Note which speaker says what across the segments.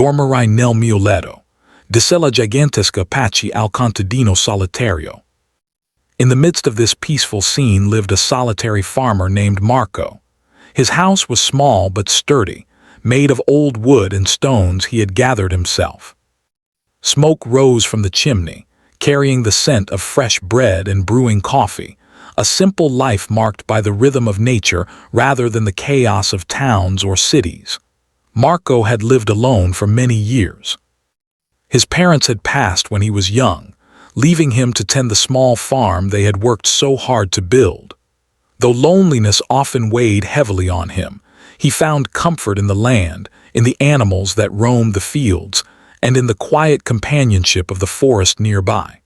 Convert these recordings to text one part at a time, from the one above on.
Speaker 1: Dormirai nel mio letto, disse la gigantesca apache al contadino solitario. In the midst of this peaceful scene lived a solitary farmer named Marco. His house was small but sturdy, made of old wood and stones he had gathered himself. Smoke rose from the chimney, carrying the scent of fresh bread and brewing coffee, a simple life marked by the rhythm of nature rather than the chaos of towns or cities. Marco had lived alone for many years. His parents had passed when he was young, leaving him to tend the small farm they had worked so hard to build. Though loneliness often weighed heavily on him, he found comfort in the land, in the animals that roamed the fields, and in the quiet companionship of the forest nearby.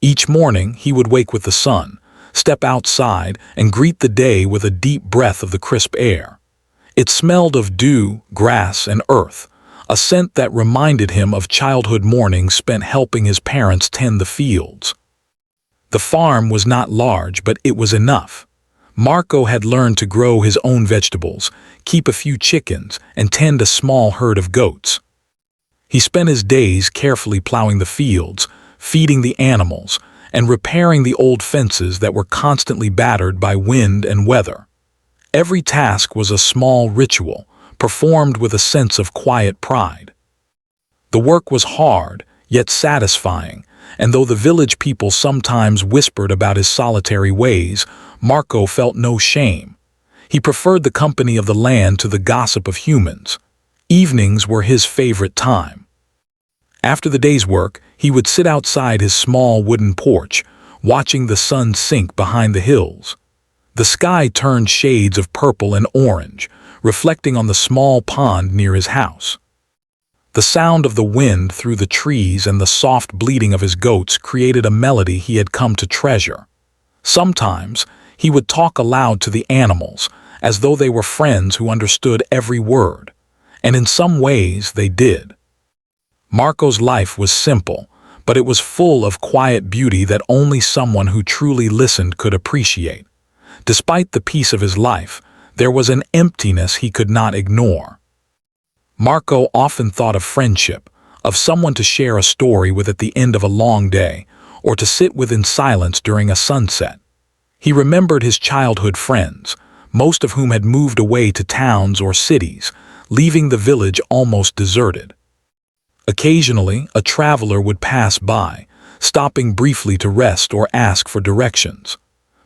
Speaker 1: Each morning he would wake with the sun, step outside, and greet the day with a deep breath of the crisp air. It smelled of dew, grass, and earth, a scent that reminded him of childhood mornings spent helping his parents tend the fields. The farm was not large, but it was enough. Marco had learned to grow his own vegetables, keep a few chickens, and tend a small herd of goats. He spent his days carefully plowing the fields, feeding the animals, and repairing the old fences that were constantly battered by wind and weather. Every task was a small ritual, performed with a sense of quiet pride. The work was hard, yet satisfying, and though the village people sometimes whispered about his solitary ways, Marco felt no shame. He preferred the company of the land to the gossip of humans. Evenings were his favorite time. After the day's work, he would sit outside his small wooden porch, watching the sun sink behind the hills. The sky turned shades of purple and orange, reflecting on the small pond near his house. The sound of the wind through the trees and the soft bleating of his goats created a melody he had come to treasure. Sometimes, he would talk aloud to the animals, as though they were friends who understood every word. And in some ways, they did. Marco's life was simple, but it was full of quiet beauty that only someone who truly listened could appreciate. Despite the peace of his life, there was an emptiness he could not ignore. Marco often thought of friendship, of someone to share a story with at the end of a long day, or to sit with in silence during a sunset. He remembered his childhood friends, most of whom had moved away to towns or cities, leaving the village almost deserted. Occasionally, a traveler would pass by, stopping briefly to rest or ask for directions.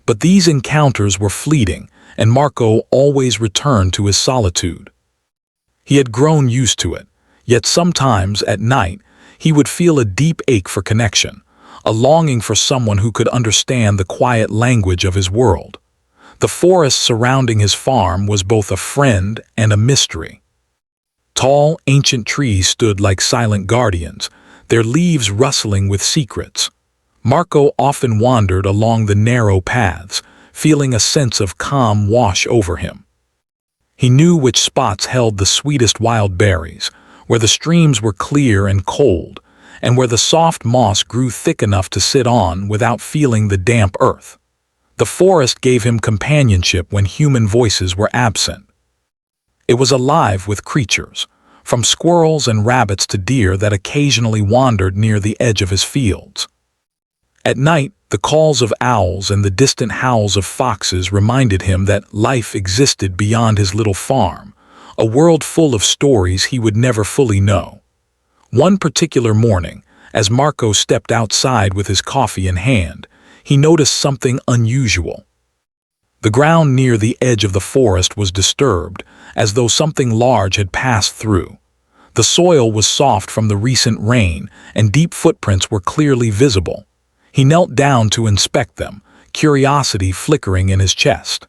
Speaker 1: But these encounters were fleeting, and Marco always returned to his solitude. He had grown used to it, yet sometimes, at night, he would feel a deep ache for connection, a longing for someone who could understand the quiet language of his world. The forest surrounding his farm was both a friend and a mystery. Tall, ancient trees stood like silent guardians, their leaves rustling with secrets. Marco often wandered along the narrow paths, feeling a sense of calm wash over him. He knew which spots held the sweetest wild berries, where the streams were clear and cold, and where the soft moss grew thick enough to sit on without feeling the damp earth. The forest gave him companionship when human voices were absent. It was alive with creatures, from squirrels and rabbits to deer that occasionally wandered near the edge of his fields. At night, the calls of owls and the distant howls of foxes reminded him that life existed beyond his little farm, a world full of stories he would never fully know. One particular morning, as Marco stepped outside with his coffee in hand, he noticed something unusual. The ground near the edge of the forest was disturbed, as though something large had passed through. The soil was soft from the recent rain, and deep footprints were clearly visible. He knelt down to inspect them, curiosity flickering in his chest.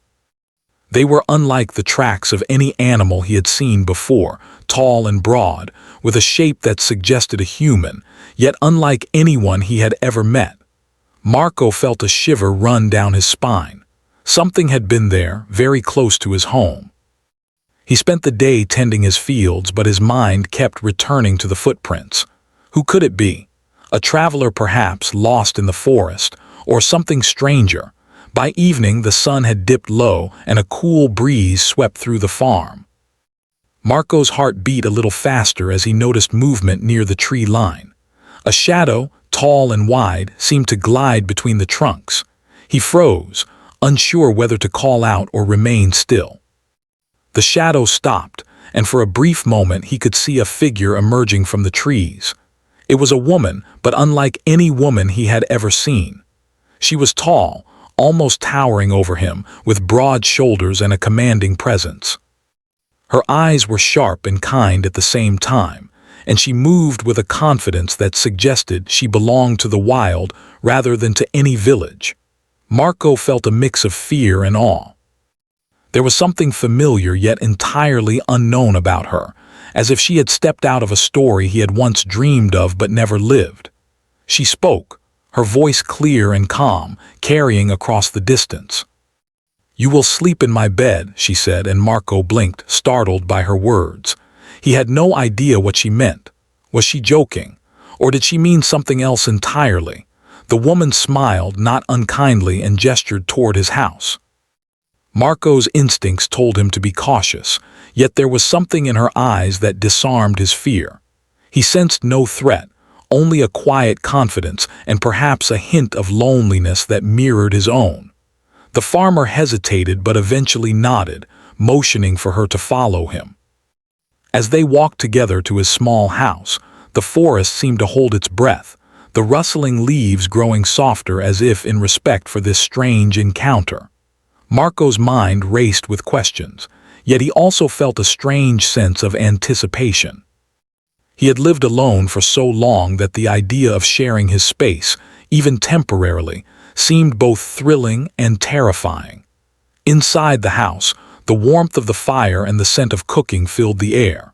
Speaker 1: They were unlike the tracks of any animal he had seen before, tall and broad, with a shape that suggested a human, yet unlike anyone he had ever met. Marco felt a shiver run down his spine. Something had been there, very close to his home. He spent the day tending his fields, but his mind kept returning to the footprints. Who could it be? A traveler perhaps, lost in the forest, or something stranger. By evening the sun had dipped low and a cool breeze swept through the farm. Marco's heart beat a little faster as he noticed movement near the tree line. A shadow, tall and wide, seemed to glide between the trunks. He froze, unsure whether to call out or remain still. The shadow stopped, and for a brief moment he could see a figure emerging from the trees. It was a woman, but unlike any woman he had ever seen. She was tall, almost towering over him, with broad shoulders and a commanding presence. Her eyes were sharp and kind at the same time, and she moved with a confidence that suggested she belonged to the wild rather than to any village. Marco felt a mix of fear and awe. There was something familiar yet entirely unknown about her, as if she had stepped out of a story he had once dreamed of but never lived. She spoke, her voice clear and calm, carrying across the distance. "You will sleep in my bed," she said, and Marco blinked, startled by her words. He had no idea what she meant. Was she joking? Or did she mean something else entirely? The woman smiled, not unkindly, and gestured toward his house. Marco's instincts told him to be cautious, yet there was something in her eyes that disarmed his fear. He sensed no threat, only a quiet confidence and perhaps a hint of loneliness that mirrored his own. The farmer hesitated but eventually nodded, motioning for her to follow him. As they walked together to his small house, the forest seemed to hold its breath, the rustling leaves growing softer as if in respect for this strange encounter. Marco's mind raced with questions, yet he also felt a strange sense of anticipation. He had lived alone for so long that the idea of sharing his space, even temporarily, seemed both thrilling and terrifying. Inside the house, the warmth of the fire and the scent of cooking filled the air.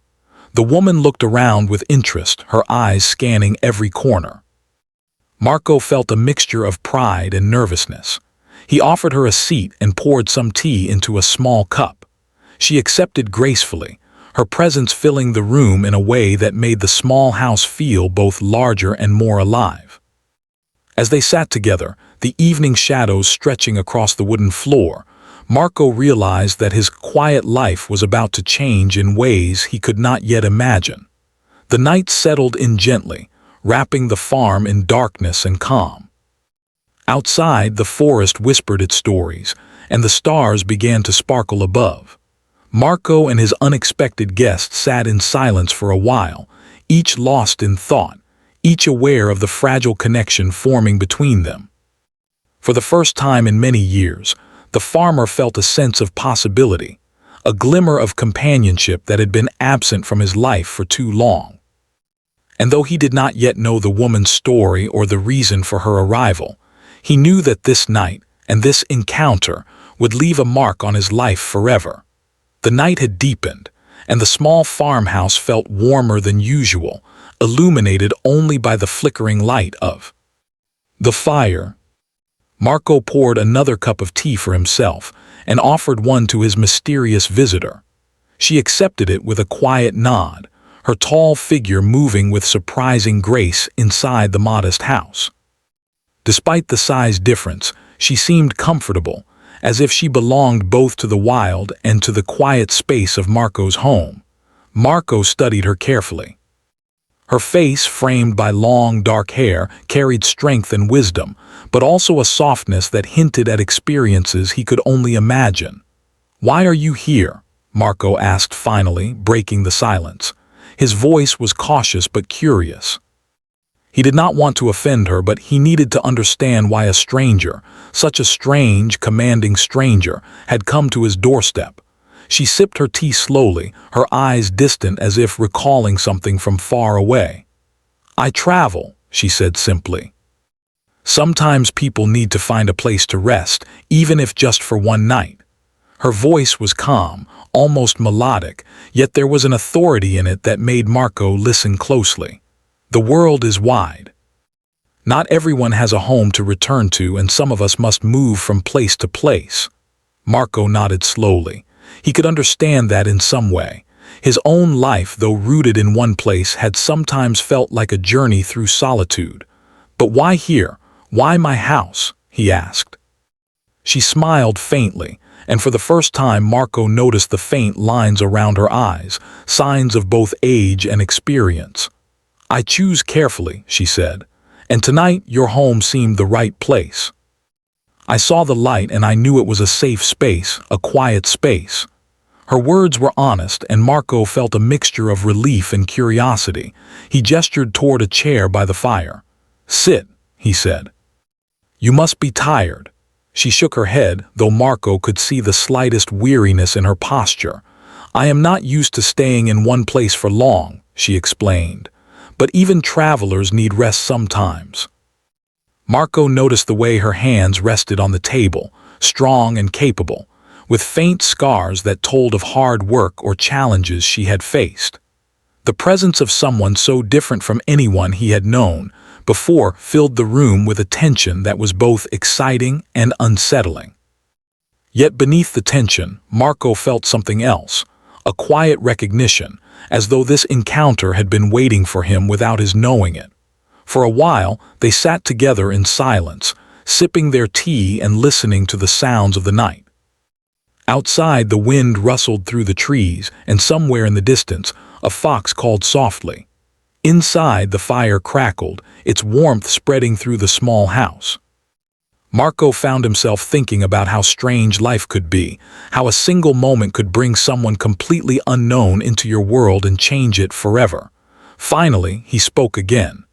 Speaker 1: The woman looked around with interest, her eyes scanning every corner. Marco felt a mixture of pride and nervousness. He offered her a seat and poured some tea into a small cup. She accepted gracefully, her presence filling the room in a way that made the small house feel both larger and more alive. As they sat together, the evening shadows stretching across the wooden floor, Marco realized that his quiet life was about to change in ways he could not yet imagine. The night settled in gently, wrapping the farm in darkness and calm. Outside, the forest whispered its stories, and the stars began to sparkle above. Marco and his unexpected guest sat in silence for a while, each lost in thought, each aware of the fragile connection forming between them. For the first time in many years, the farmer felt a sense of possibility, a glimmer of companionship that had been absent from his life for too long. And though he did not yet know the woman's story or the reason for her arrival, he knew that this night and this encounter would leave a mark on his life forever. The night had deepened, and the small farmhouse felt warmer than usual, illuminated only by the flickering light of the fire. Marco poured another cup of tea for himself and offered one to his mysterious visitor. She accepted it with a quiet nod, her tall figure moving with surprising grace inside the modest house. Despite the size difference, she seemed comfortable, as if she belonged both to the wild and to the quiet space of Marco's home. Marco studied her carefully. Her face, framed by long, dark hair, carried strength and wisdom, but also a softness that hinted at experiences he could only imagine. "Why are you here?" Marco asked finally, breaking the silence. His voice was cautious but curious. He did not want to offend her, but he needed to understand why a stranger, such a strange, commanding stranger, had come to his doorstep. She sipped her tea slowly, her eyes distant as if recalling something from far away. "I travel," she said simply. "Sometimes people need to find a place to rest, even if just for one night." Her voice was calm, almost melodic, yet there was an authority in it that made Marco listen closely. "The world is wide. Not everyone has a home to return to, and some of us must move from place to place." Marco nodded slowly. He could understand that in some way. His own life, though rooted in one place, had sometimes felt like a journey through solitude. "But why here? Why my house?" he asked. She smiled faintly, and for the first time Marco noticed the faint lines around her eyes, signs of both age and experience. "I choose carefully," she said, "and tonight your home seemed the right place. I saw the light and I knew it was a safe space, a quiet space." Her words were honest, and Marco felt a mixture of relief and curiosity. He gestured toward a chair by the fire. "Sit," he said. "You must be tired." She shook her head, though Marco could see the slightest weariness in her posture. "I am not used to staying in one place for long," she explained. "But even travelers need rest sometimes." Marco noticed the way her hands rested on the table, strong and capable, with faint scars that told of hard work or challenges she had faced. The presence of someone so different from anyone he had known before filled the room with a tension that was both exciting and unsettling. Yet beneath the tension, Marco felt something else, a quiet recognition, as though this encounter had been waiting for him without his knowing it. For a while, they sat together in silence, sipping their tea and listening to the sounds of the night. Outside, the wind rustled through the trees, and somewhere in the distance, a fox called softly. Inside, the fire crackled, its warmth spreading through the small house. Marco found himself thinking about how strange life could be, how a single moment could bring someone completely unknown into your world and change it forever. Finally, he spoke again.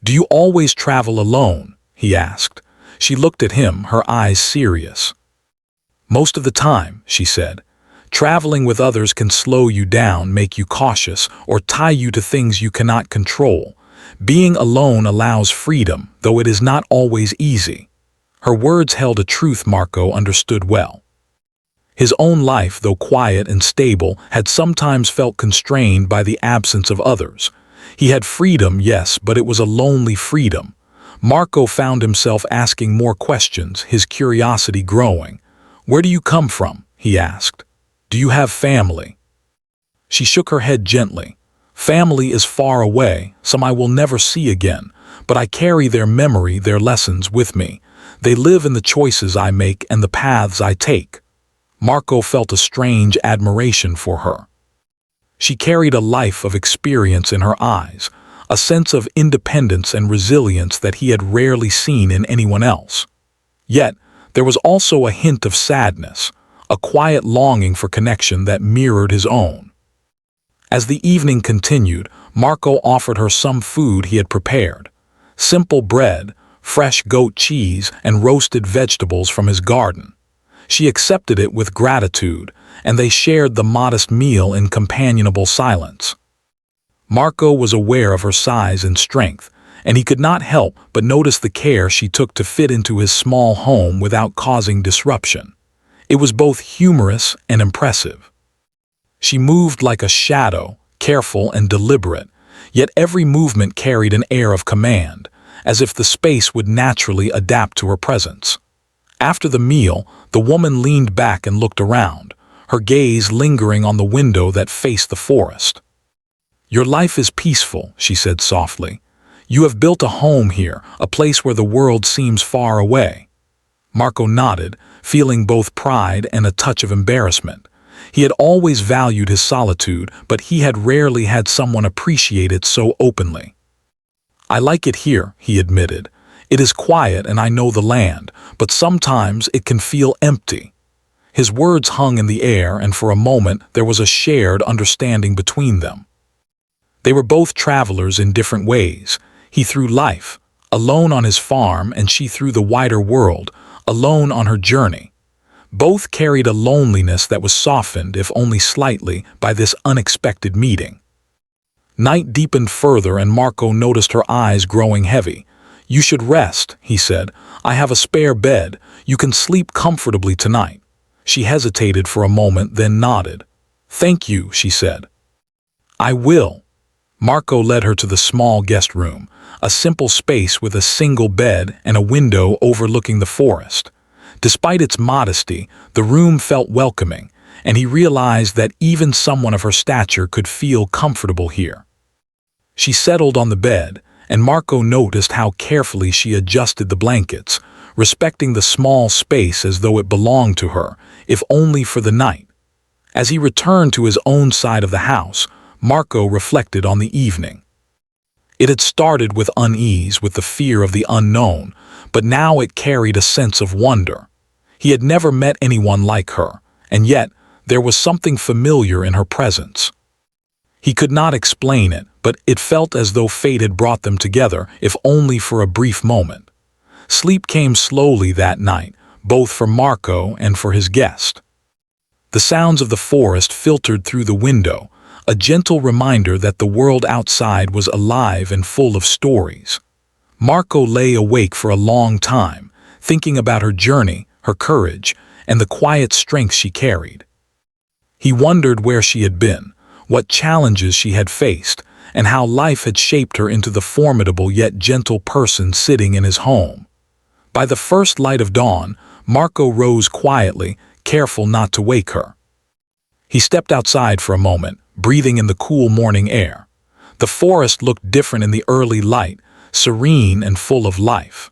Speaker 1: "Do you always travel alone?" he asked. She looked at him, her eyes serious. "Most of the time," she said. "Traveling with others can slow you down, make you cautious, or tie you to things you cannot control. Being alone allows freedom, though it is not always easy." Her words held a truth Marco understood well. His own life, though quiet and stable, had sometimes felt constrained by the absence of others. He had freedom, yes, but it was a lonely freedom. Marco found himself asking more questions, his curiosity growing. "Where do you come from?" he asked. "Do you have family?" She shook her head gently. "Family is far away, some I will never see again, but I carry their memory, their lessons with me. They live in the choices I make and the paths I take." Marco felt a strange admiration for her. She carried a life of experience in her eyes, a sense of independence and resilience that he had rarely seen in anyone else. Yet, there was also a hint of sadness, a quiet longing for connection that mirrored his own. As the evening continued, Marco offered her some food he had prepared. Simple bread, fresh goat cheese, and roasted vegetables from his garden. She accepted it with gratitude, and they shared the modest meal in companionable silence. Marco was aware of her size and strength, and he could not help but notice the care she took to fit into his small home without causing disruption. It was both humorous and impressive. She moved like a shadow, careful and deliberate, yet every movement carried an air of command, as if the space would naturally adapt to her presence. After the meal, the woman leaned back and looked around, her gaze lingering on the window that faced the forest. "Your life is peaceful," she said softly. "You have built a home here, a place where the world seems far away." Marco nodded, feeling both pride and a touch of embarrassment. He had always valued his solitude, but he had rarely had someone appreciate it so openly. "I like it here," he admitted. "It is quiet and I know the land, but sometimes it can feel empty." His words hung in the air, and for a moment there was a shared understanding between them. They were both travelers in different ways. He through life, alone on his farm, and she through the wider world, alone on her journey. Both carried a loneliness that was softened, if only slightly, by this unexpected meeting. Night deepened further, and Marco noticed her eyes growing heavy. "You should rest," he said. "I have a spare bed. You can sleep comfortably tonight." She hesitated for a moment, then nodded. "Thank you," she said. "I will." Marco led her to the small guest room, a simple space with a single bed and a window overlooking the forest. Despite its modesty, the room felt welcoming, and he realized that even someone of her stature could feel comfortable here. She settled on the bed, and Marco noticed how carefully she adjusted the blankets, respecting the small space as though it belonged to her, if only for the night. As he returned to his own side of the house, Marco reflected on the evening. It had started with unease, with the fear of the unknown, but now it carried a sense of wonder. He had never met anyone like her, and yet there was something familiar in her presence. He could not explain it, but it felt as though fate had brought them together, if only for a brief moment. Sleep came slowly that night, both for Marco and for his guest. The sounds of the forest filtered through the window, a gentle reminder that the world outside was alive and full of stories. Marco lay awake for a long time, thinking about her journey, her courage, and the quiet strength she carried. He wondered where she had been, what challenges she had faced, and how life had shaped her into the formidable yet gentle person sitting in his home. By the first light of dawn, Marco rose quietly, careful not to wake her. He stepped outside for a moment, breathing in the cool morning air. The forest looked different in the early light, serene and full of life.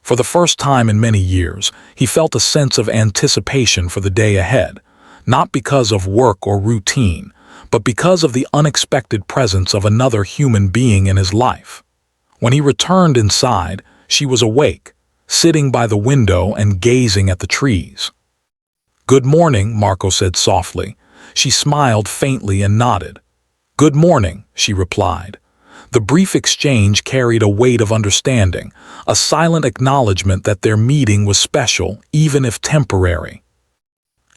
Speaker 1: For the first time in many years, he felt a sense of anticipation for the day ahead, not because of work or routine, but because of the unexpected presence of another human being in his life. When he returned inside, she was awake, sitting by the window and gazing at the trees. "Good morning," Marco said softly. She smiled faintly and nodded. "Good morning," she replied. The brief exchange carried a weight of understanding, a silent acknowledgement that their meeting was special, even if temporary.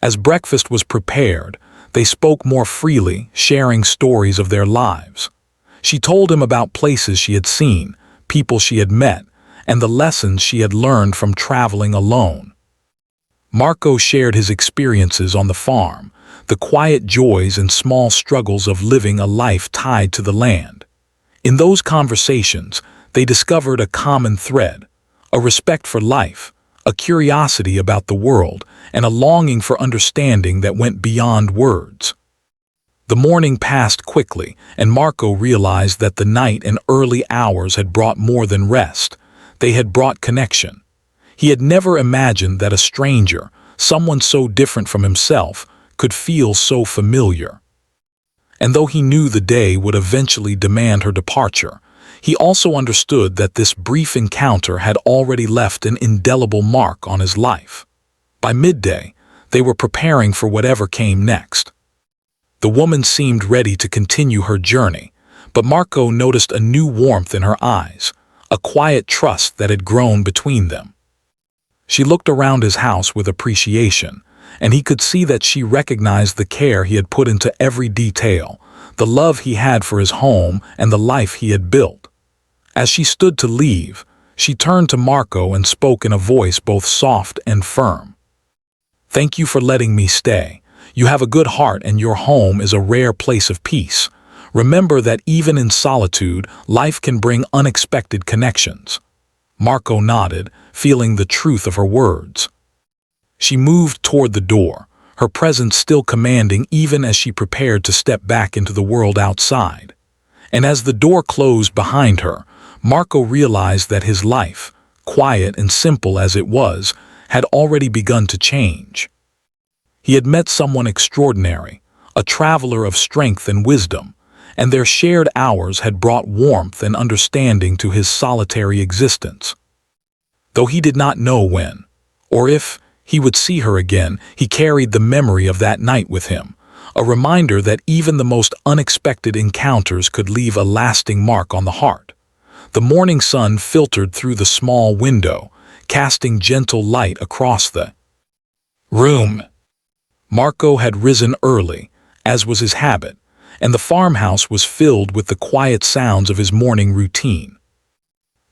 Speaker 1: As breakfast was prepared, they spoke more freely, sharing stories of their lives. She told him about places she had seen, people she had met, and the lessons she had learned from traveling alone. Marco shared his experiences on the farm, the quiet joys and small struggles of living a life tied to the land. In those conversations, they discovered a common thread, a respect for life, a curiosity about the world, and a longing for understanding that went beyond words. The morning passed quickly, and Marco realized that the night and early hours had brought more than rest. They had brought connection. He had never imagined that a stranger, someone so different from himself, could feel so familiar. And though he knew the day would eventually demand her departure, he also understood that this brief encounter had already left an indelible mark on his life. By midday, they were preparing for whatever came next. The woman seemed ready to continue her journey, but Marco noticed a new warmth in her eyes, a quiet trust that had grown between them. She looked around his house with appreciation, and he could see that she recognized the care he had put into every detail, the love he had for his home and the life he had built. As she stood to leave, she turned to Marco and spoke in a voice both soft and firm. "Thank you for letting me stay. You have a good heart and your home is a rare place of peace. Remember that even in solitude, life can bring unexpected connections." Marco nodded, feeling the truth of her words. She moved toward the door, her presence still commanding even as she prepared to step back into the world outside. And as the door closed behind her, Marco realized that his life, quiet and simple as it was, had already begun to change. He had met someone extraordinary, a traveler of strength and wisdom, and their shared hours had brought warmth and understanding to his solitary existence. Though he did not know when, or if, he would see her again, he carried the memory of that night with him, a reminder that even the most unexpected encounters could leave a lasting mark on the heart. The morning sun filtered through the small window, casting gentle light across the room. Marco had risen early, as was his habit, and the farmhouse was filled with the quiet sounds of his morning routine.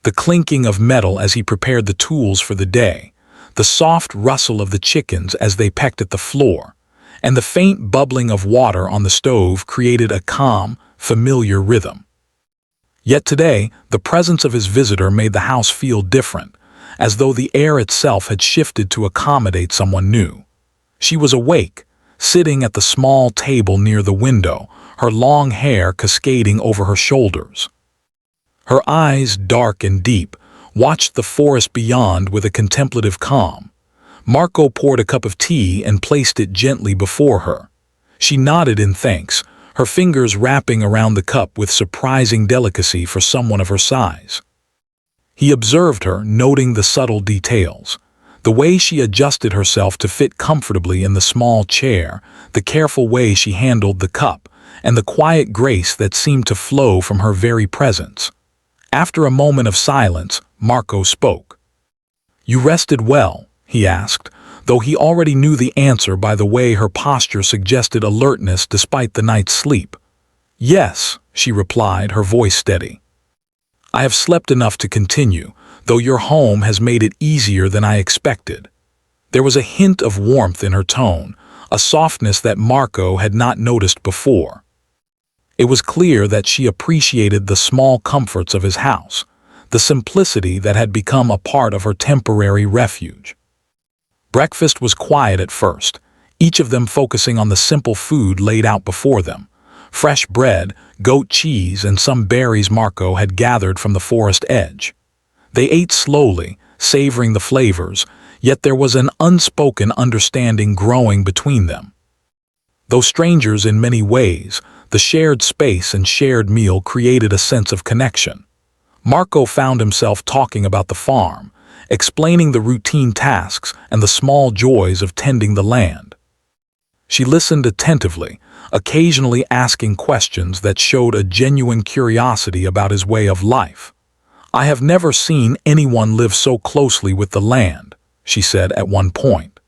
Speaker 1: The clinking of metal as he prepared the tools for the day, the soft rustle of the chickens as they pecked at the floor, and the faint bubbling of water on the stove created a calm, familiar rhythm. Yet today, the presence of his visitor made the house feel different, as though the air itself had shifted to accommodate someone new. She was awake, sitting at the small table near the window, her long hair cascading over her shoulders. Her eyes, dark and deep, watched the forest beyond with a contemplative calm. Marco poured a cup of tea and placed it gently before her. She nodded in thanks, her fingers wrapping around the cup with surprising delicacy for someone of her size. He observed her, noting the subtle details. The way she adjusted herself to fit comfortably in the small chair, the careful way she handled the cup, and the quiet grace that seemed to flow from her very presence. After a moment of silence, Marco spoke. "You rested well?" he asked, though he already knew the answer by the way her posture suggested alertness despite the night's sleep. "Yes," she replied, her voice steady. "I have slept enough to continue, though your home has made it easier than I expected." There was a hint of warmth in her tone, a softness that Marco had not noticed before. It was clear that she appreciated the small comforts of his house, the simplicity that had become a part of her temporary refuge. Breakfast was quiet at first, each of them focusing on the simple food laid out before them. Fresh bread, goat cheese, and some berries Marco had gathered from the forest edge. They ate slowly, savoring the flavors, yet there was an unspoken understanding growing between them. Though strangers in many ways, the shared space and shared meal created a sense of connection. Marco found himself talking about the farm, explaining the routine tasks and the small joys of tending the land. She listened attentively, occasionally asking questions that showed a genuine curiosity about his way of life. "I have never seen anyone live so closely with the land," she said at one point.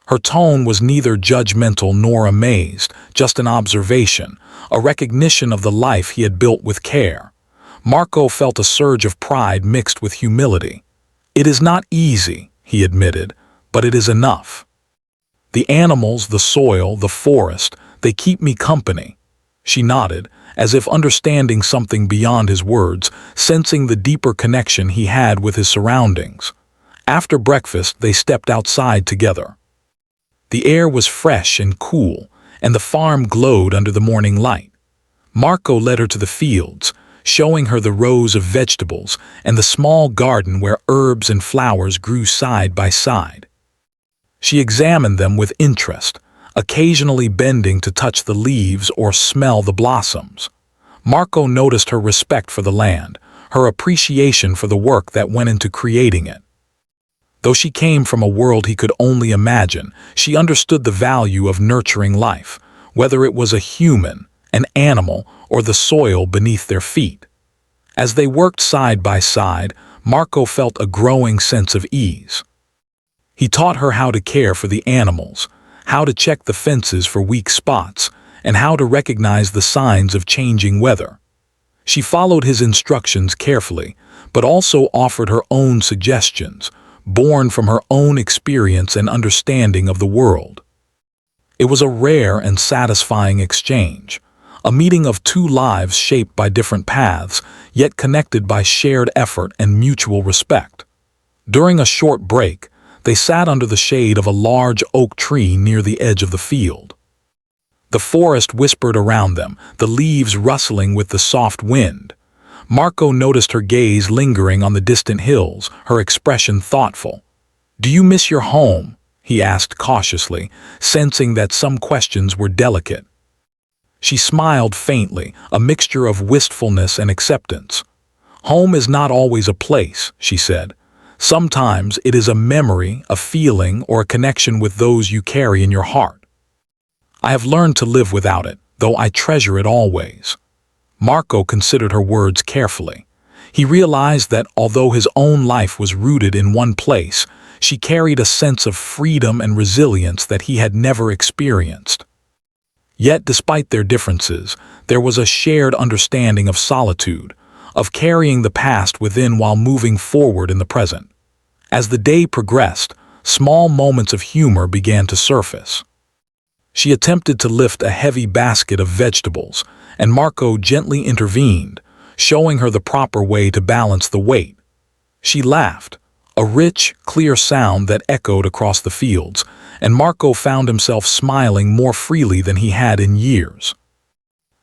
Speaker 1: Her tone was neither judgmental nor amazed, just an observation, a recognition of the life he had built with care. Marco felt a surge of pride mixed with humility. "It is not easy," he admitted, "but it is enough. The animals, the soil, the forest, they keep me company." She nodded, as if understanding something beyond his words, sensing the deeper connection he had with his surroundings. After breakfast, they stepped outside together. The air was fresh and cool, and the farm glowed under the morning light. Marco led her to the fields, showing her the rows of vegetables and the small garden where herbs and flowers grew side by side. She examined them with interest, occasionally bending to touch the leaves or smell the blossoms. Marco noticed her respect for the land, her appreciation for the work that went into creating it. Though she came from a world he could only imagine, she understood the value of nurturing life, whether it was a human, an animal, or the soil beneath their feet. As they worked side by side, Marco felt a growing sense of ease. He taught her how to care for the animals, how to check the fences for weak spots, and how to recognize the signs of changing weather. She followed his instructions carefully, but also offered her own suggestions, born from her own experience and understanding of the world. It was a rare and satisfying exchange, a meeting of two lives shaped by different paths, yet connected by shared effort and mutual respect. During a short break, they sat under the shade of a large oak tree near the edge of the field. The forest whispered around them, the leaves rustling with the soft wind. Marco noticed her gaze lingering on the distant hills, her expression thoughtful. "Do you miss your home?" he asked cautiously, sensing that some questions were delicate. She smiled faintly, a mixture of wistfulness and acceptance. "Home is not always a place," she said. "Sometimes it is a memory, a feeling, or a connection with those you carry in your heart. I have learned to live without it, though I treasure it always." Marco considered her words carefully. He realized that although his own life was rooted in one place, she carried a sense of freedom and resilience that he had never experienced. Yet, despite their differences, there was a shared understanding of solitude, of carrying the past within while moving forward in the present. As the day progressed, small moments of humor began to surface. She attempted to lift a heavy basket of vegetables, and Marco gently intervened, showing her the proper way to balance the weight. She laughed, a rich, clear sound that echoed across the fields, and Marco found himself smiling more freely than he had in years.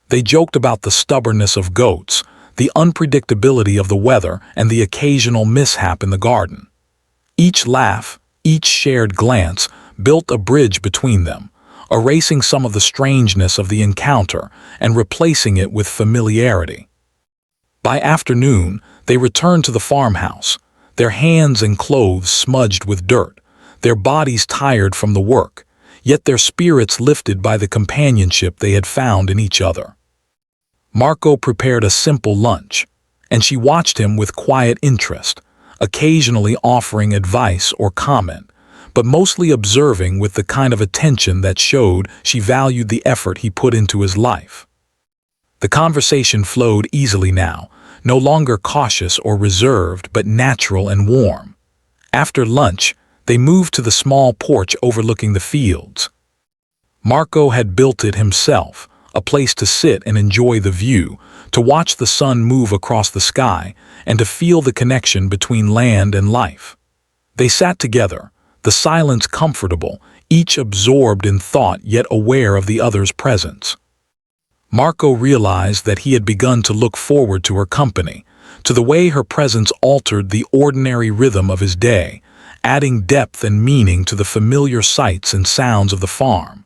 Speaker 1: They joked about the stubbornness of goats, the unpredictability of the weather, and the occasional mishap in the garden. Each laugh, each shared glance, built a bridge between them, erasing some of the strangeness of the encounter and replacing it with familiarity. By afternoon, they returned to the farmhouse, their hands and clothes smudged with dirt, their bodies tired from the work, yet their spirits lifted by the companionship they had found in each other. Marco prepared a simple lunch, and she watched him with quiet interest, occasionally offering advice or comment, but mostly observing with the kind of attention that showed she valued the effort he put into his life. The conversation flowed easily now, no longer cautious or reserved, but natural and warm. After lunch, they moved to the small porch overlooking the fields. Marco had built it himself, a place to sit and enjoy the view, to watch the sun move across the sky, and to feel the connection between land and life. They sat together, the silence comfortable, each absorbed in thought yet aware of the other's presence. Marco realized that he had begun to look forward to her company, to the way her presence altered the ordinary rhythm of his day, adding depth and meaning to the familiar sights and sounds of the farm.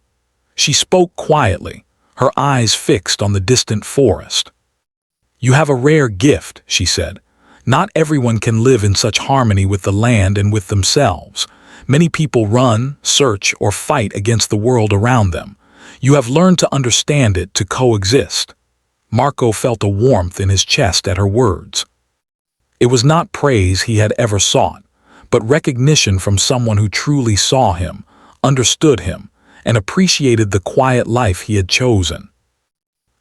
Speaker 1: She spoke quietly, her eyes fixed on the distant forest. "You have a rare gift," she said. "Not everyone can live in such harmony with the land and with themselves. Many people run, search, or fight against the world around them. You have learned to understand it, to coexist." Marco felt a warmth in his chest at her words. It was not praise he had ever sought, but recognition from someone who truly saw him, understood him, and appreciated the quiet life he had chosen.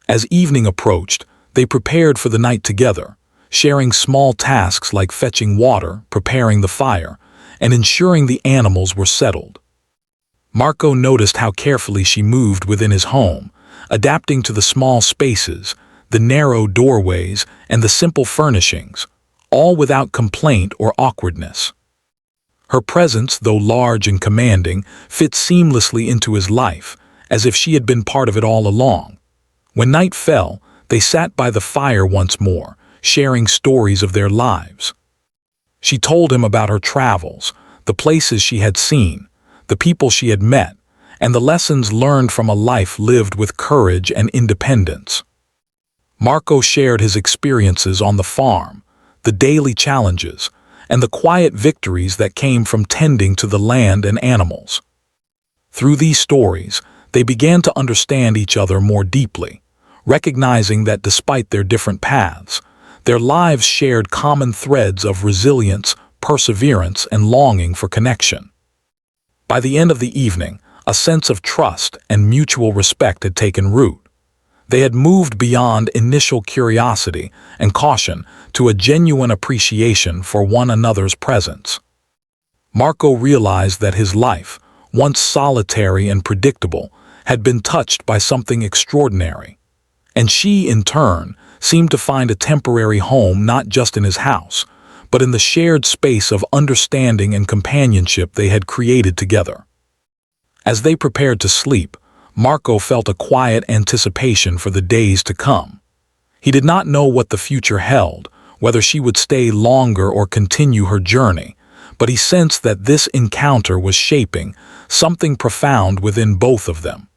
Speaker 1: As evening approached, they prepared for the night together, sharing small tasks like fetching water, preparing the fire, and ensuring the animals were settled. Marco noticed how carefully she moved within his home, adapting to the small spaces, the narrow doorways, and the simple furnishings, all without complaint or awkwardness. Her presence, though large and commanding, fit seamlessly into his life, as if she had been part of it all along. When night fell, they sat by the fire once more, sharing stories of their lives. She told him about her travels, the places she had seen, the people she had met, and the lessons learned from a life lived with courage and independence. Marco shared his experiences on the farm, the daily challenges, and the quiet victories that came from tending to the land and animals. Through these stories, they began to understand each other more deeply, recognizing that despite their different paths, their lives shared common threads of resilience, perseverance, and longing for connection. By the end of the evening, a sense of trust and mutual respect had taken root. They had moved beyond initial curiosity and caution to a genuine appreciation for one another's presence. Marco realized that his life, once solitary and predictable, had been touched by something extraordinary. And she, in turn, seemed to find a temporary home not just in his house, but in the shared space of understanding and companionship they had created together. As they prepared to sleep, Marco felt a quiet anticipation for the days to come. He did not know what the future held, whether she would stay longer or continue her journey, but he sensed that this encounter was shaping something profound within both of them.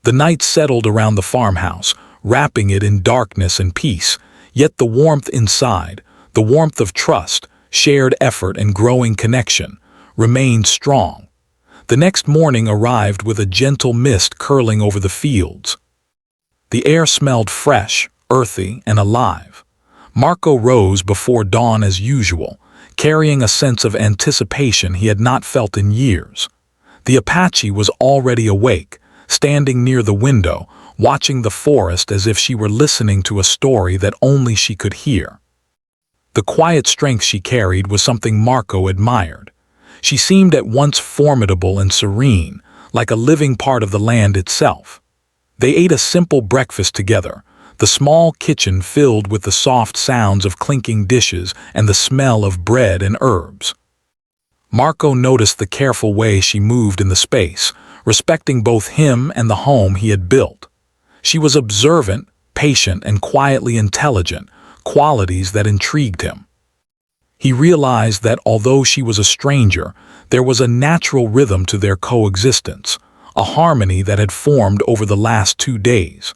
Speaker 1: The night settled around the farmhouse, wrapping it in darkness and peace, yet the warmth inside, the warmth of trust, shared effort, and growing connection, remained strong. The next morning arrived with a gentle mist curling over the fields. The air smelled fresh, earthy, and alive. Marco rose before dawn as usual, carrying a sense of anticipation he had not felt in years. The Apache was already awake, standing near the window, watching the forest as if she were listening to a story that only she could hear. The quiet strength she carried was something Marco admired. She seemed at once formidable and serene, like a living part of the land itself. They ate a simple breakfast together, the small kitchen filled with the soft sounds of clinking dishes and the smell of bread and herbs. Marco noticed the careful way she moved in the space, respecting both him and the home he had built. She was observant, patient, and quietly intelligent, qualities that intrigued him. He realized that although she was a stranger, there was a natural rhythm to their coexistence, a harmony that had formed over the last 2 days.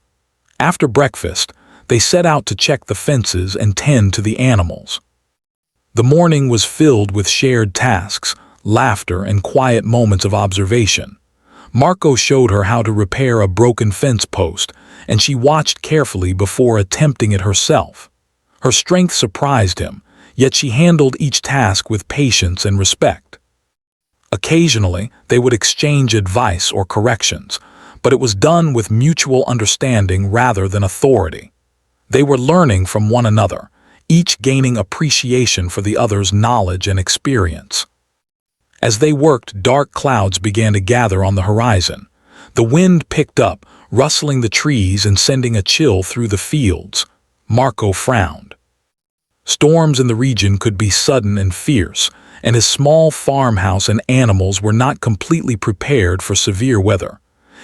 Speaker 1: After breakfast, they set out to check the fences and tend to the animals. The morning was filled with shared tasks, laughter, and quiet moments of observation. Marco showed her how to repair a broken fence post, and she watched carefully before attempting it herself. Her strength surprised him, yet she handled each task with patience and respect. Occasionally, they would exchange advice or corrections, but it was done with mutual understanding rather than authority. They were learning from one another, each gaining appreciation for the other's knowledge and experience. As they worked, dark clouds began to gather on the horizon. The wind picked up, rustling the trees and sending a chill through the fields. Marco frowned. Storms in the region could be sudden and fierce, and his small farmhouse and animals were not completely prepared for severe weather.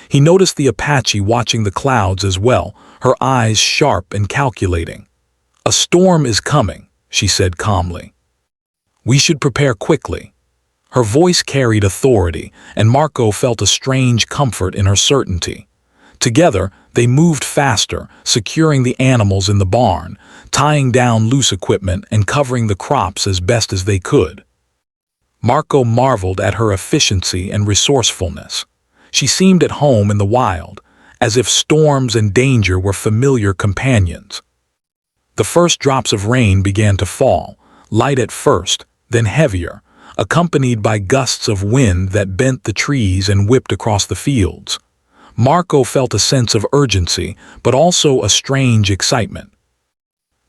Speaker 1: He noticed the Apache watching the clouds as well, her eyes sharp and calculating. "A storm is coming," she said calmly. "We should prepare quickly." Her voice carried authority, and Marco felt a strange comfort in her certainty. Together, they moved faster, securing the animals in the barn, tying down loose equipment and covering the crops as best as they could. Marco marveled at her efficiency and resourcefulness. She seemed at home in the wild, as if storms and danger were familiar companions. The first drops of rain began to fall, light at first, then heavier, accompanied by gusts of wind that bent the trees and whipped across the fields. Marco felt a sense of urgency, but also a strange excitement.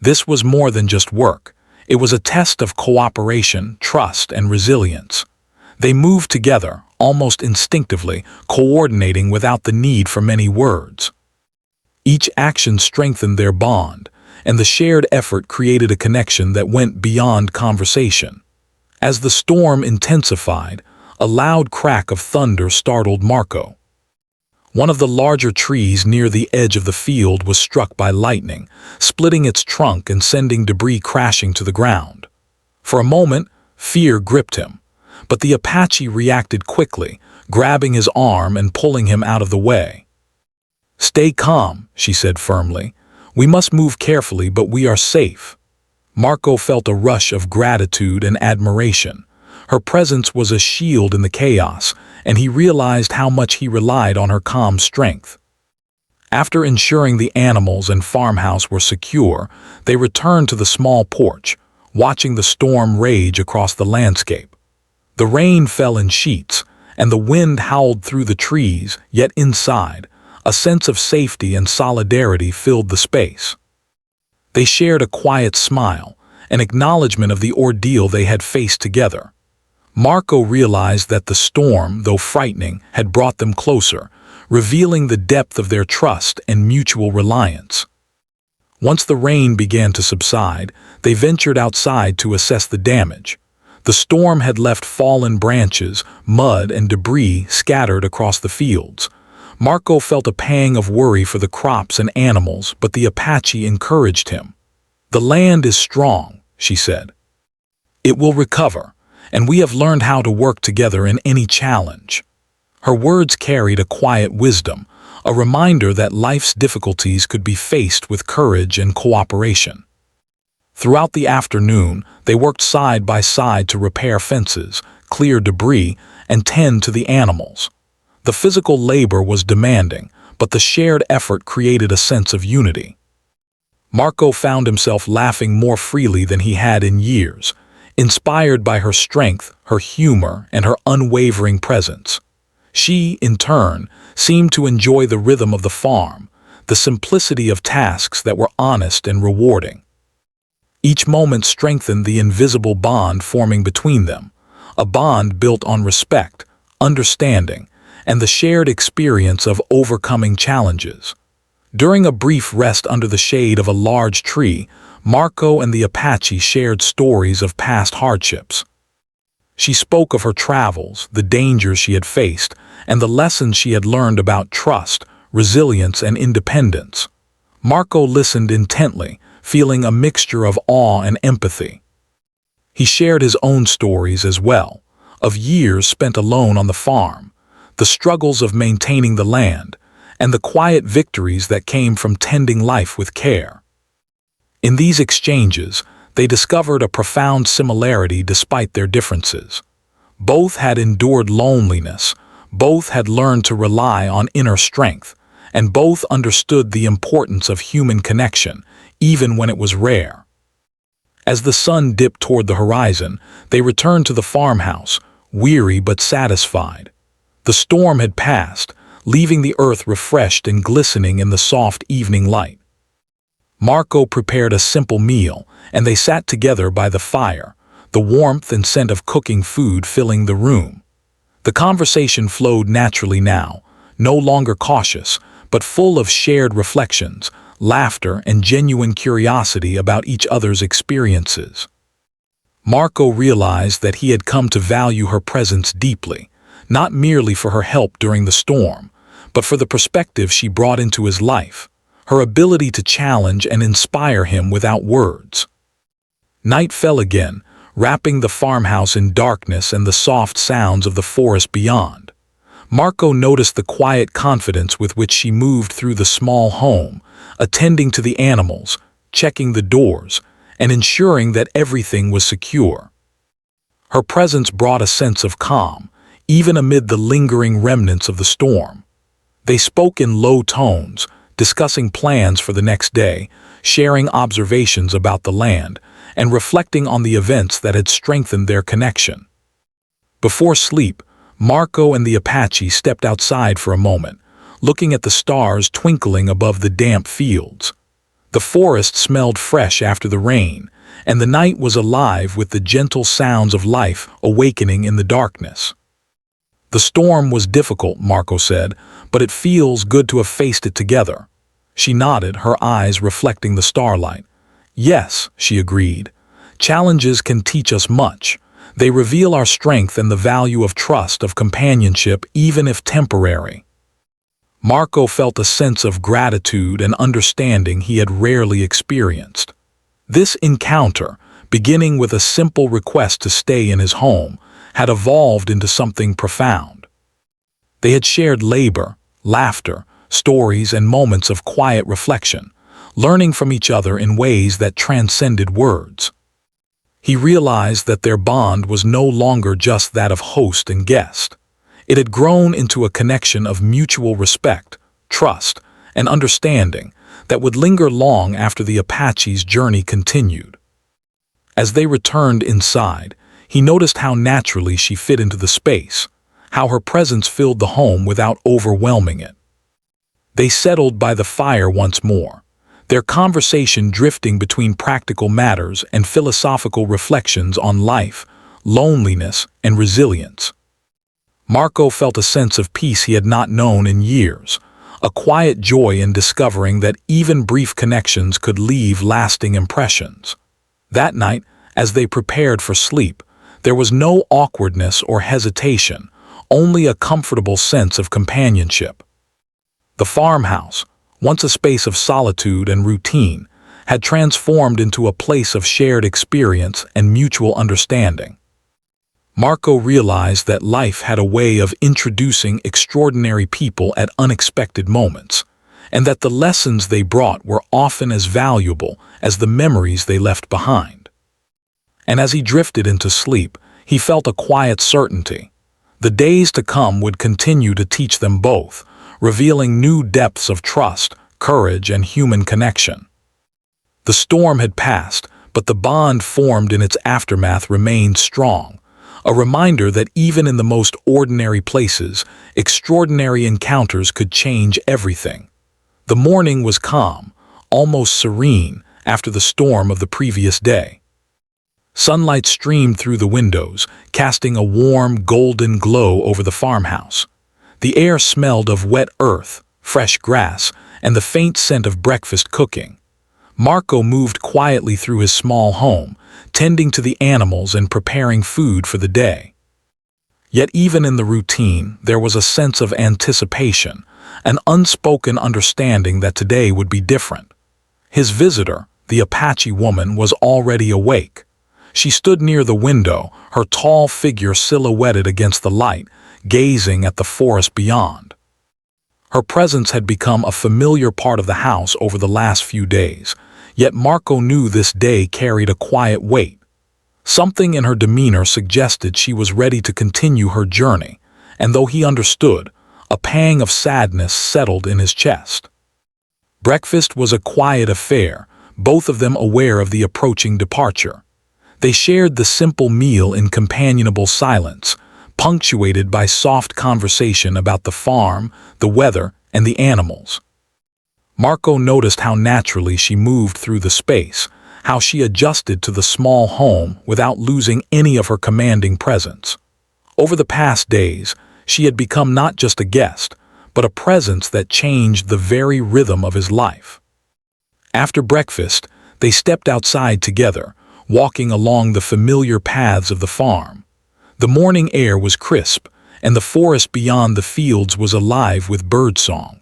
Speaker 1: This was more than just work. It was a test of cooperation, trust, and resilience. They moved together, almost instinctively, coordinating without the need for many words. Each action strengthened their bond, and the shared effort created a connection that went beyond conversation. As the storm intensified, a loud crack of thunder startled Marco. One of the larger trees near the edge of the field was struck by lightning, splitting its trunk and sending debris crashing to the ground. For a moment, fear gripped him, but the Apache reacted quickly, grabbing his arm and pulling him out of the way. "Stay calm," she said firmly. "We must move carefully, but we are safe." Marco felt a rush of gratitude and admiration. Her presence was a shield in the chaos, and he realized how much he relied on her calm strength. After ensuring the animals and farmhouse were secure, they returned to the small porch, watching the storm rage across the landscape. The rain fell in sheets, and the wind howled through the trees, yet inside, a sense of safety and solidarity filled the space. They shared a quiet smile, an acknowledgement of the ordeal they had faced together. Marco realized that the storm, though frightening, had brought them closer, revealing the depth of their trust and mutual reliance. Once the rain began to subside, they ventured outside to assess the damage. The storm had left fallen branches, mud, and debris scattered across the fields. Marco felt a pang of worry for the crops and animals, but the Apache encouraged him. "The land is strong," she said. "It will recover, and we have learned how to work together in any challenge." Her words carried a quiet wisdom, a reminder that life's difficulties could be faced with courage and cooperation. Throughout the afternoon, they worked side by side to repair fences, clear debris, and tend to the animals. The physical labor was demanding, but the shared effort created a sense of unity. Marco found himself laughing more freely than he had in years, inspired by her strength, her humor, and her unwavering presence. She, in turn, seemed to enjoy the rhythm of the farm, the simplicity of tasks that were honest and rewarding. Each moment strengthened the invisible bond forming between them, a bond built on respect, understanding, and the shared experience of overcoming challenges. During a brief rest under the shade of a large tree, Marco and the Apache shared stories of past hardships. She spoke of her travels, the dangers she had faced, and the lessons she had learned about trust, resilience, and independence. Marco listened intently, feeling a mixture of awe and empathy. He shared his own stories as well, of years spent alone on the farm, the struggles of maintaining the land, and the quiet victories that came from tending life with care. In these exchanges, they discovered a profound similarity despite their differences. Both had endured loneliness, both had learned to rely on inner strength, and both understood the importance of human connection, even when it was rare. As the sun dipped toward the horizon, they returned to the farmhouse, weary but satisfied. The storm had passed, leaving the earth refreshed and glistening in the soft evening light. Marco prepared a simple meal, and they sat together by the fire, the warmth and scent of cooking food filling the room. The conversation flowed naturally now, no longer cautious, but full of shared reflections, laughter, and genuine curiosity about each other's experiences. Marco realized that he had come to value her presence deeply, not merely for her help during the storm, but for the perspective she brought into his life, her ability to challenge and inspire him without words. Night fell again, wrapping the farmhouse in darkness and the soft sounds of the forest beyond. Marco noticed the quiet confidence with which she moved through the small home, attending to the animals, checking the doors, and ensuring that everything was secure. Her presence brought a sense of calm, even amid the lingering remnants of the storm. They spoke in low tones, discussing plans for the next day, sharing observations about the land, and reflecting on the events that had strengthened their connection. Before sleep, Marco and the Apache stepped outside for a moment, looking at the stars twinkling above the damp fields. The forest smelled fresh after the rain, and the night was alive with the gentle sounds of life awakening in the darkness. "The storm was difficult," Marco said, "but it feels good to have faced it together." She nodded, her eyes reflecting the starlight. "Yes," she agreed. "Challenges can teach us much. They reveal our strength and the value of trust, of companionship, even if temporary." Marco felt a sense of gratitude and understanding he had rarely experienced. This encounter, beginning with a simple request to stay in his home, had evolved into something profound. They had shared labor, laughter, stories, and moments of quiet reflection, learning from each other in ways that transcended words. He realized that their bond was no longer just that of host and guest. It had grown into a connection of mutual respect, trust, and understanding that would linger long after the Apache's journey continued. As they returned inside, he noticed how naturally she fit into the space, how her presence filled the home without overwhelming it. They settled by the fire once more, their conversation drifting between practical matters and philosophical reflections on life, loneliness, and resilience. Marco felt a sense of peace he had not known in years, a quiet joy in discovering that even brief connections could leave lasting impressions. That night, as they prepared for sleep, there was no awkwardness or hesitation, only a comfortable sense of companionship. The farmhouse, once a space of solitude and routine, had transformed into a place of shared experience and mutual understanding. Marco realized that life had a way of introducing extraordinary people at unexpected moments, and that the lessons they brought were often as valuable as the memories they left behind. And as he drifted into sleep, he felt a quiet certainty. The days to come would continue to teach them both, revealing new depths of trust, courage, and human connection. The storm had passed, but the bond formed in its aftermath remained strong, a reminder that even in the most ordinary places, extraordinary encounters could change everything. The morning was calm, almost serene, after the storm of the previous day. Sunlight streamed through the windows, casting a warm, golden glow over the farmhouse. The air smelled of wet earth, fresh grass, and the faint scent of breakfast cooking. Marco moved quietly through his small home, tending to the animals and preparing food for the day. Yet even in the routine, there was a sense of anticipation, an unspoken understanding that today would be different. His visitor, the Apache woman, was already awake. She stood near the window, her tall figure silhouetted against the light, gazing at the forest beyond. Her presence had become a familiar part of the house over the last few days, yet Marco knew this day carried a quiet weight. Something in her demeanor suggested she was ready to continue her journey, and though he understood, a pang of sadness settled in his chest. Breakfast was a quiet affair, both of them aware of the approaching departure. They shared the simple meal in companionable silence, punctuated by soft conversation about the farm, the weather, and the animals. Marco noticed how naturally she moved through the space, how she adjusted to the small home without losing any of her commanding presence. Over the past days, she had become not just a guest, but a presence that changed the very rhythm of his life. After breakfast, they stepped outside together, walking along the familiar paths of the farm. The morning air was crisp, and the forest beyond the fields was alive with birdsong.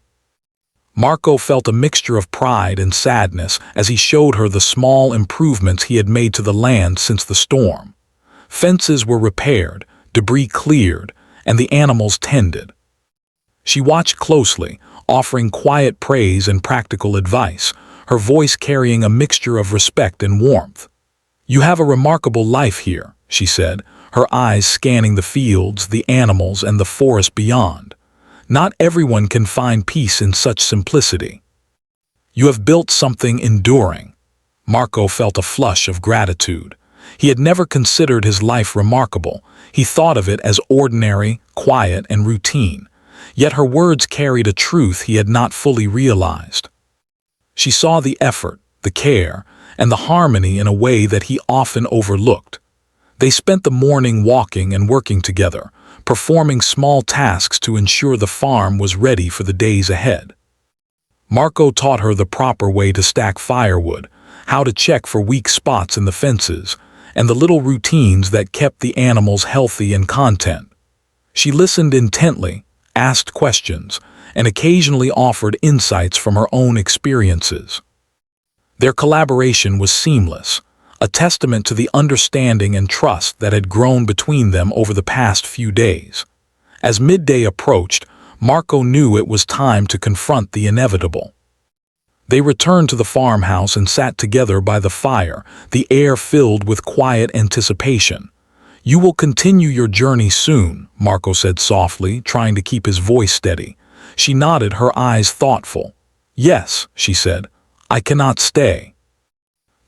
Speaker 1: Marco felt a mixture of pride and sadness as he showed her the small improvements he had made to the land since the storm. Fences were repaired, debris cleared, and the animals tended. She watched closely, offering quiet praise and practical advice, her voice carrying a mixture of respect and warmth. "You have a remarkable life here," she said, her eyes scanning the fields, the animals, and the forest beyond. "Not everyone can find peace in such simplicity. You have built something enduring." Marco felt a flush of gratitude. He had never considered his life remarkable. He thought of it as ordinary, quiet, and routine. Yet her words carried a truth he had not fully realized. She saw the effort, the care, and the harmony in a way that he often overlooked. They spent the morning walking and working together, performing small tasks to ensure the farm was ready for the days ahead. Marco taught her the proper way to stack firewood, how to check for weak spots in the fences, and the little routines that kept the animals healthy and content. She listened intently, asked questions, and occasionally offered insights from her own experiences. Their collaboration was seamless, a testament to the understanding and trust that had grown between them over the past few days. As midday approached, Marco knew it was time to confront the inevitable. They returned to the farmhouse and sat together by the fire, the air filled with quiet anticipation. "You will continue your journey soon," Marco said softly, trying to keep his voice steady. She nodded, her eyes thoughtful. "Yes," she said, "I cannot stay.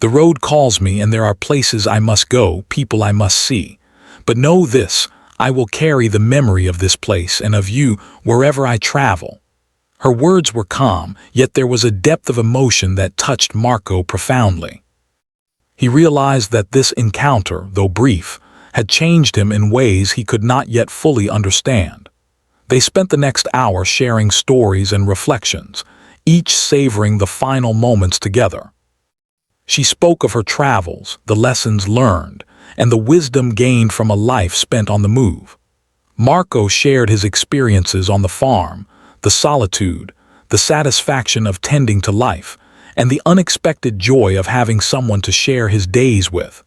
Speaker 1: The road calls me and there are places I must go, people I must see. But know this, I will carry the memory of this place and of you wherever I travel." Her words were calm, yet there was a depth of emotion that touched Marco profoundly. He realized that this encounter, though brief, had changed him in ways he could not yet fully understand. They spent the next hour sharing stories and reflections, each savoring the final moments together. She spoke of her travels, the lessons learned, and the wisdom gained from a life spent on the move. Marco shared his experiences on the farm, the solitude, the satisfaction of tending to life, and the unexpected joy of having someone to share his days with.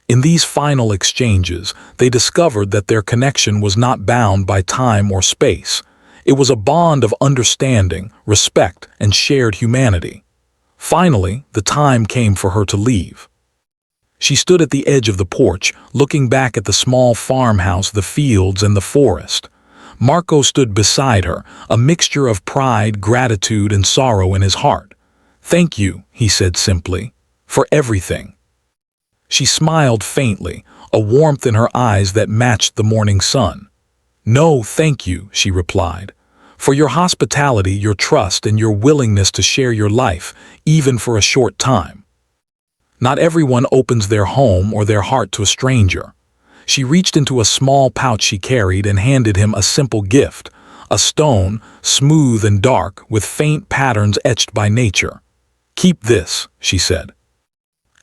Speaker 1: In these final exchanges, they discovered that their connection was not bound by time or space. It was a bond of understanding, respect, and shared humanity. Finally, the time came for her to leave. She stood at the edge of the porch, looking back at the small farmhouse, the fields, and the forest. Marco stood beside her, a mixture of pride, gratitude, and sorrow in his heart. "Thank you," he said simply, "for everything." She smiled faintly, a warmth in her eyes that matched the morning sun. "No, thank you," she replied, "for your hospitality, your trust, and your willingness to share your life, even for a short time. Not everyone opens their home or their heart to a stranger." She reached into a small pouch she carried and handed him a simple gift, a stone, smooth and dark, with faint patterns etched by nature. "Keep this," she said,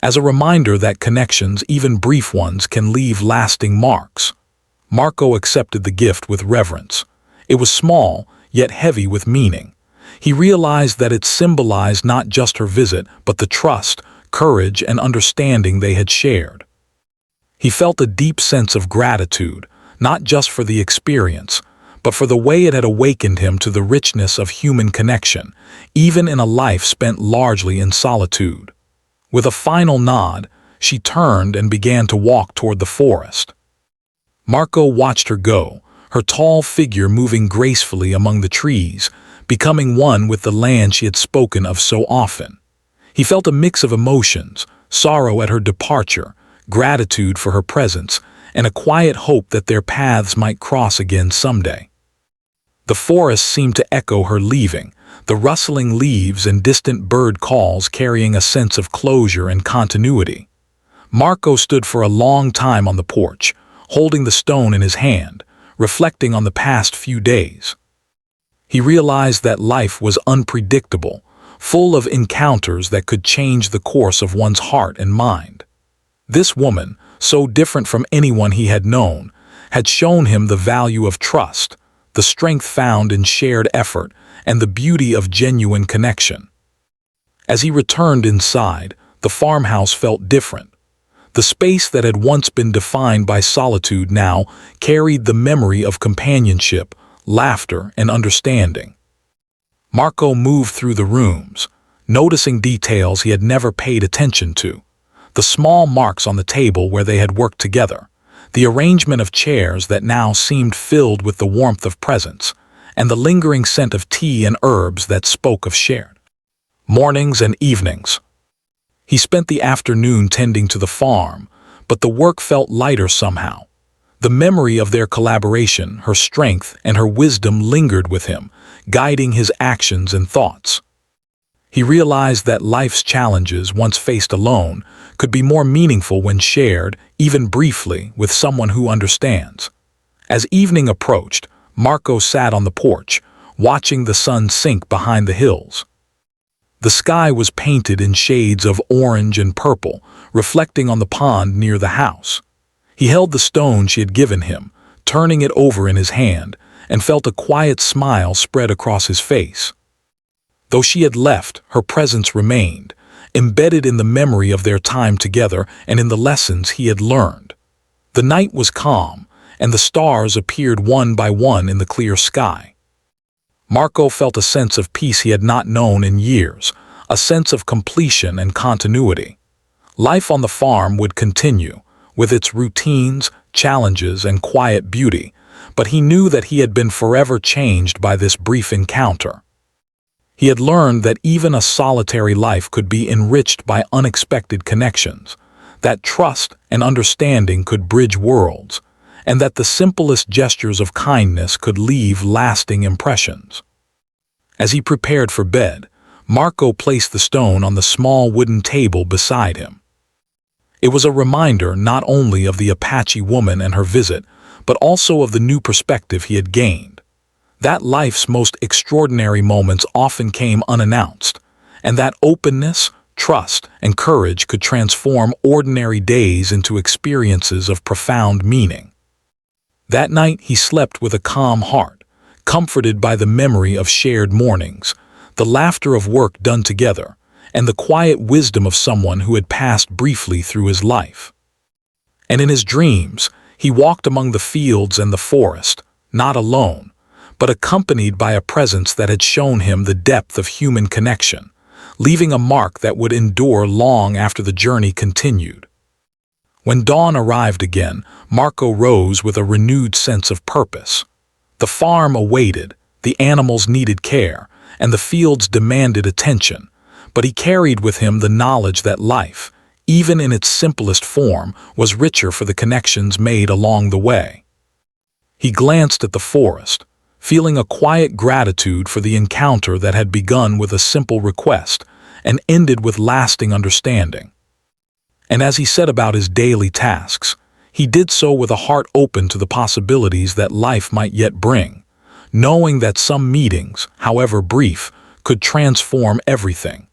Speaker 1: "as a reminder that connections, even brief ones, can leave lasting marks." Marco accepted the gift with reverence. It was small, yet heavy with meaning. He realized that it symbolized not just her visit, but the trust, courage, and understanding they had shared. He felt a deep sense of gratitude, not just for the experience, but for the way it had awakened him to the richness of human connection, even in a life spent largely in solitude. With a final nod, she turned and began to walk toward the forest. Marco watched her go, her tall figure moving gracefully among the trees, becoming one with the land she had spoken of so often. He felt a mix of emotions, sorrow at her departure, gratitude for her presence, and a quiet hope that their paths might cross again someday. The forest seemed to echo her leaving, the rustling leaves and distant bird calls carrying a sense of closure and continuity. Marco stood for a long time on the porch, holding the stone in his hand, reflecting on the past few days. He realized that life was unpredictable, full of encounters that could change the course of one's heart and mind. This woman, so different from anyone he had known, had shown him the value of trust, the strength found in shared effort, and the beauty of genuine connection. As he returned inside, the farmhouse felt different. The space that had once been defined by solitude now carried the memory of companionship, laughter, and understanding. Marco moved through the rooms, noticing details he had never paid attention to. The small marks on the table where they had worked together, the arrangement of chairs that now seemed filled with the warmth of presence, and the lingering scent of tea and herbs that spoke of shared mornings and evenings. He spent the afternoon tending to the farm, but the work felt lighter somehow. The memory of their collaboration, her strength, and her wisdom lingered with him, guiding his actions and thoughts. He realized that life's challenges, once faced alone, could be more meaningful when shared, even briefly, with someone who understands. As evening approached, Marco sat on the porch, watching the sun sink behind the hills. The sky was painted in shades of orange and purple, reflecting on the pond near the house. He held the stone she had given him, turning it over in his hand, and felt a quiet smile spread across his face. Though she had left, her presence remained, embedded in the memory of their time together and in the lessons he had learned. The night was calm, and the stars appeared one by one in the clear sky. Marco felt a sense of peace he had not known in years, a sense of completion and continuity. Life on the farm would continue, with its routines, challenges, and quiet beauty, but he knew that he had been forever changed by this brief encounter. He had learned that even a solitary life could be enriched by unexpected connections, that trust and understanding could bridge worlds, and that the simplest gestures of kindness could leave lasting impressions. As he prepared for bed, Marco placed the stone on the small wooden table beside him. It was a reminder not only of the Apache woman and her visit, but also of the new perspective he had gained. That life's most extraordinary moments often came unannounced, and that openness, trust, and courage could transform ordinary days into experiences of profound meaning. That night he slept with a calm heart, comforted by the memory of shared mornings, the laughter of work done together, and the quiet wisdom of someone who had passed briefly through his life. And in his dreams, he walked among the fields and the forest, not alone, but accompanied by a presence that had shown him the depth of human connection, leaving a mark that would endure long after the journey continued. When dawn arrived again, Marco rose with a renewed sense of purpose. The farm awaited, the animals needed care, and the fields demanded attention, but he carried with him the knowledge that life, even in its simplest form, was richer for the connections made along the way. He glanced at the forest, feeling a quiet gratitude for the encounter that had begun with a simple request and ended with lasting understanding. And as he set about his daily tasks, he did so with a heart open to the possibilities that life might yet bring, knowing that some meetings, however brief, could transform everything.